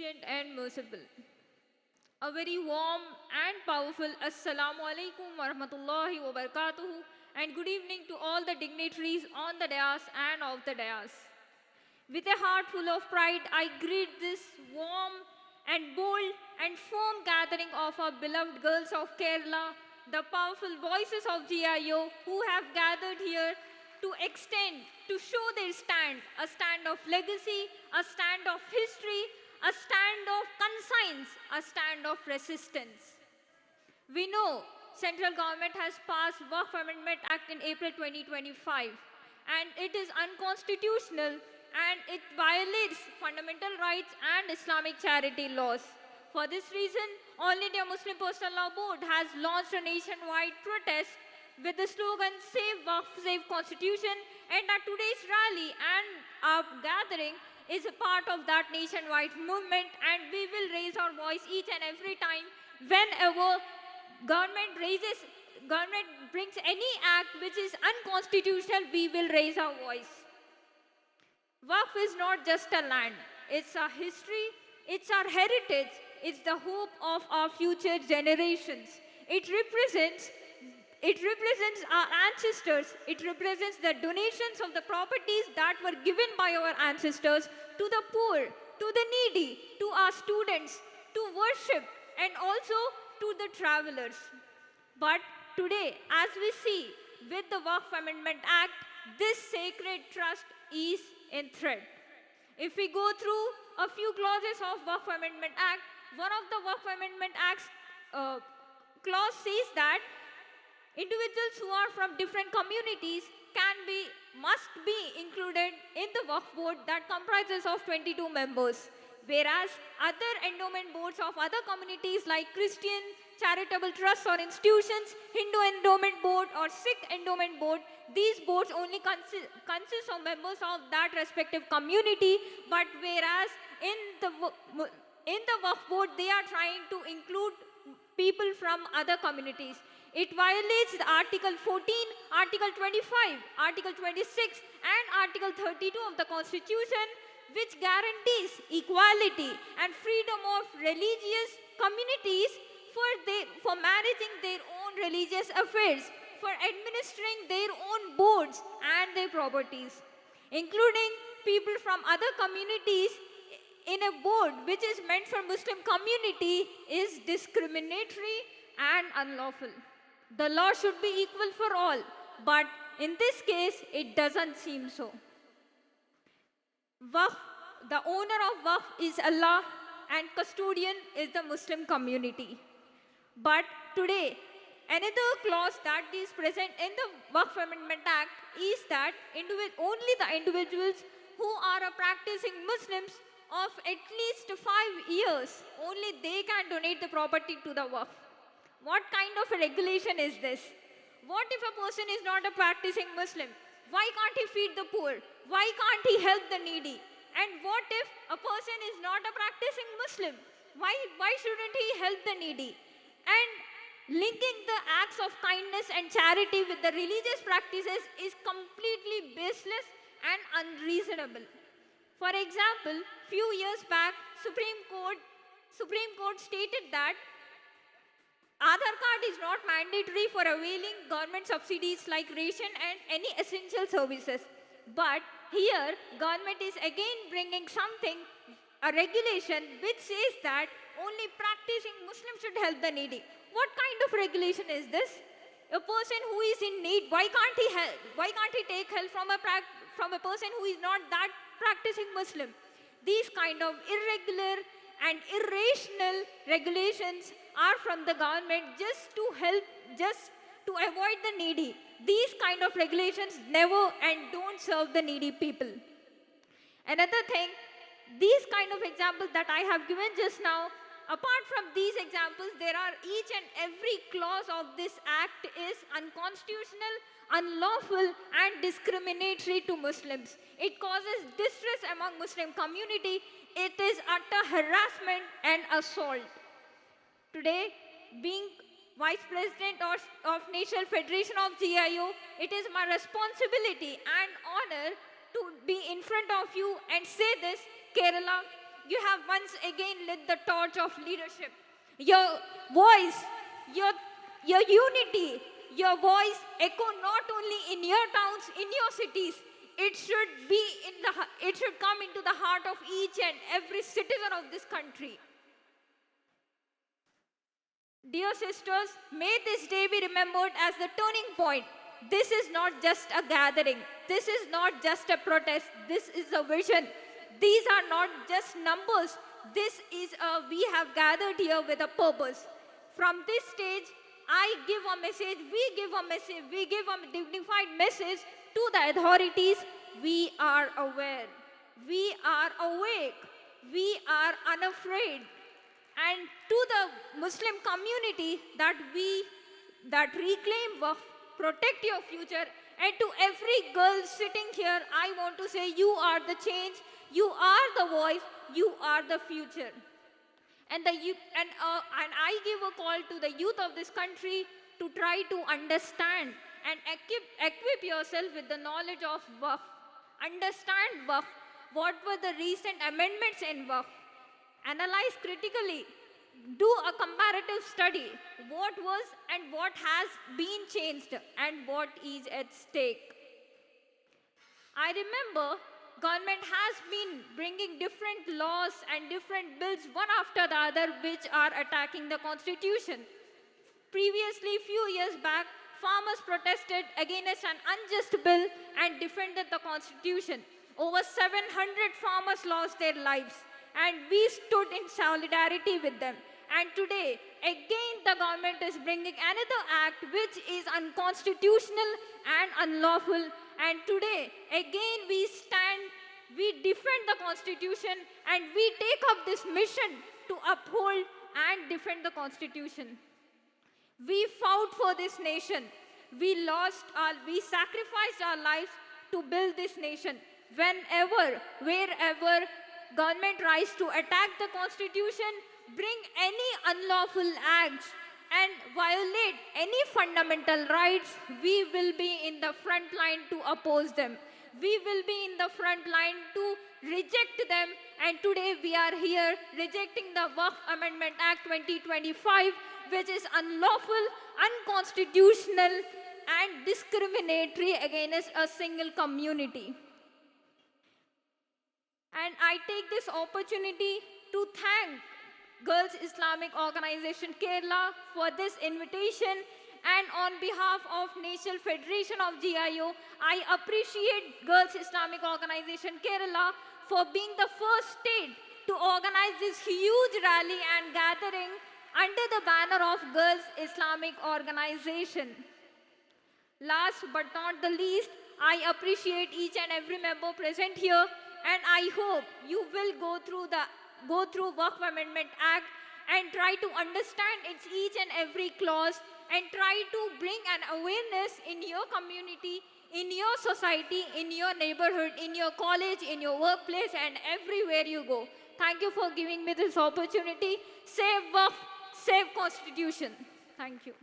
omniscient and merciful. A very warm and powerful Assalamu alaikum wa rahmatullahi wa barakatuhu, and good evening to all the dignitaries on the dais and off the dais. With a heart full of pride, I greet this warm and bold and firm gathering of our beloved girls of Kerala, the powerful voices of GIO who have gathered here to extend, to show their stand, a stand of legacy, a stand of history, a stand of conscience, a stand of resistance. We know central government has passed Waqf Amendment Act in April 2025, and it is unconstitutional and it violates fundamental rights and Islamic charity laws. For this reason, All India Muslim Personal Law Board has launched a nationwide protest with the slogan Save Waqf, Save Constitution, and our today's rally and our gathering is a part of that nationwide movement, and we will raise our voice each and every time whenever government brings any act which is unconstitutional, we will raise our voice. Waqf is not just a land, it's our history, it's our heritage, it's the hope of our future generations. It represents our ancestors. It represents the donations of the properties that were given by our ancestors to the poor, to the needy, to our students, to worship, and also to the travelers. But today, as we see with the Waqf Amendment Act, this sacred trust is in threat. If we go through a few clauses of Waqf Amendment Act, one of the Waqf Amendment Act's clause says that individuals who are from different communities must be included in the Waqf board that comprises of 22 members. Whereas other endowment boards of other communities like Christian charitable trusts or institutions, Hindu endowment board or Sikh endowment board, these boards only consist of members of that respective community. But whereas in the Waqf board, they are trying to include people from other communities. It violates the Article 14, Article 25, Article 26 and Article 32 of the Constitution, which guarantees equality and freedom of religious communities for managing their own religious affairs, for administering their own boards and their properties. Including people from other communities in a board which is meant for Muslim community is discriminatory and unlawful. The law should be equal for all, but in this case, it doesn't seem so. Waqf, the owner of Waqf is Allah and custodian is the Muslim community. But today, another clause that is present in the Waqf Amendment Act is that only the individuals who are practicing Muslims of at least 5 years, only they can donate the property to the Waqf. What kind of a regulation is this? What if a person is not a practicing Muslim? Why can't he feed the poor? Why can't he help the needy? And what if a person is not a practicing Muslim? Why shouldn't he help the needy? And linking the acts of kindness and charity with the religious practices is completely baseless and unreasonable. For example, few years back, Supreme Court stated that Aadhaar card is not mandatory for availing government subsidies like ration and any essential services. But here, government is again bringing a regulation which says that only practicing Muslims should help the needy. What kind of regulation is this? A person who is in need, why can't he take help from a person who is not that practicing Muslim? These kind of irregular and irrational regulations are from the government just to avoid the needy. These kind of regulations never and don't serve the needy people. Another thing, these kind of examples that I have given just now, apart from these examples, there are each and every clause of this act is unconstitutional, unlawful and discriminatory to Muslims. It causes distress among Muslim community. It is utter harassment and assault. Today, being Vice President of National Federation of GIO, it is my responsibility and honor to be in front of you and say this, Kerala, you have once again lit the torch of leadership. Your voice, your, your unity, your voice echo not only in your towns, in your cities, it should come into the heart of each and every citizen of this country. Dear sisters, may this day be remembered as the turning point. This is not just a gathering. This is not just a protest. This is a vision. These are not just numbers. We have gathered here with a purpose. From this stage, I give a message, we give a dignified message to the authorities. We are aware. We are awake. We are unafraid. And to the Muslim community that reclaim Waqf, protect your future, and to every girl sitting here, I want to say you are the change, you are the voice, you are the future. And I give a call to the youth of this country to try to understand and equip yourself with the knowledge of Waqf. Understand Waqf. What were the recent amendments in Waqf? Analyze critically. Do a comparative study. What was and what has been changed and what is at stake. I remember government has been bringing different laws and different bills one after the other which are attacking the constitution. Previously, few years back, farmers protested against an unjust bill and defended the constitution. Over 700 farmers lost their lives and we stood in solidarity with them. And today, again the government is bringing another act which is unconstitutional and unlawful. And today, again we defend the constitution and we take up this mission to uphold and defend the constitution. We fought for this nation. We sacrificed our lives to build this nation. Wherever government tries to attack the constitution, bring any unlawful acts and violate any fundamental rights, we will be in the front line to oppose them. We will be in the front line to reject them. And today we are here rejecting the Waqf Amendment Act 2025, which is unlawful, unconstitutional, and discriminatory against a single community. And I take this opportunity to thank Girls Islamic Organization Kerala for this invitation, and on behalf of National Federation of GIO, I appreciate Girls Islamic Organization Kerala for being the first state to organize this huge rally and gathering under the banner of Girls Islamic Organization. Last but not the least, I appreciate each and every member present here, and I hope you will go through Waqf Amendment Act and try to understand its each and every clause and try to bring an awareness in your community, in your society, in your neighborhood, in your college, in your workplace, and everywhere you go. Thank you for giving me this opportunity. Save Waqf, save Constitution. Thank you.